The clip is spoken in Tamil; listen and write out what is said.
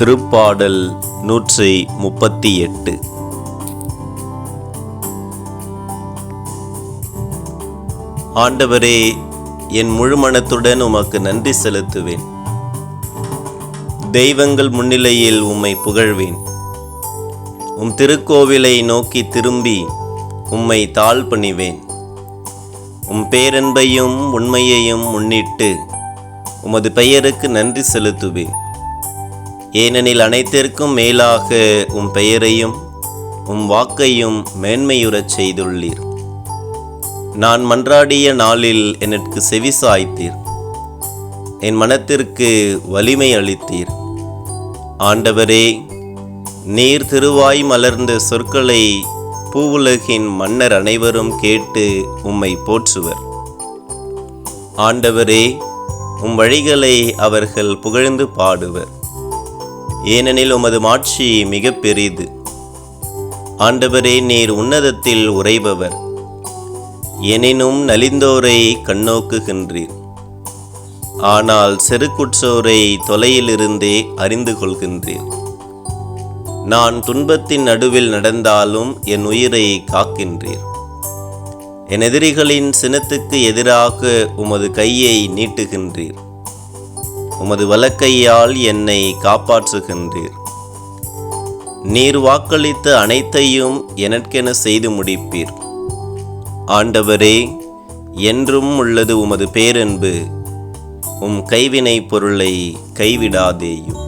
திருப்பாடல் 138. ஆண்டவரே, என் முழு மனத்துடன் உமக்கு நன்றி செலுத்துவேன். தெய்வங்கள் முன்னிலையில் உம்மை புகழ்வேன். உம் திருக்கோவிலை நோக்கி திரும்பி உம்மை தாழ்பணிவேன். உம் பேரன்பையும் உண்மையையும் முன்னிட்டு உமது பெயருக்கு நன்றி செலுத்துவேன். ஏனெனில் அனைத்திற்கும் மேலாக உம் பெயரையும் உம் வாக்கையும் மேன்மையுறச் செய்துள்ளீர். நான் மன்றாடிய நாளில் எனக்கு செவி சாய்த்தீர். என் மனத்திற்கு வலிமை அளித்தீர். ஆண்டவரே, நீர் திருவாய் மலர்ந்த சொற்களை பூவுலகின் மன்னர் அனைவரும் கேட்டு உம்மை போற்றுவர். ஆண்டவரே, உம் வழிகளை அவர்கள் புகழ்ந்து பாடுவர். ஏனெனில் உமது மாட்சி மிக பெரிது. ஆண்டவரே, நீர் உன்னதத்தில் உறைபவர். எனினும் நலிந்தோரை கண்ணோக்குகின்றீர். ஆனால் செருக்குற்றோரை தொலையிலிருந்தே அறிந்து கொள்கின்றீர். நான் துன்பத்தின் நடுவில் நடந்தாலும் என் உயிரை காக்கின்றீர். என் எதிரிகளின் சினத்துக்கு எதிராக உமது கையை நீட்டுகின்றீர். உமது வலக்கையால் என்னை காப்பாற்றுகின்றீர். நீர் வாக்களித்த அனைத்தையும் எனக்கென செய்து முடிப்பீர். ஆண்டவரே, என்றும் உள்ளது உமது பேரன்பு. உம் கைவினை பொருளை கைவிடாதேயும்.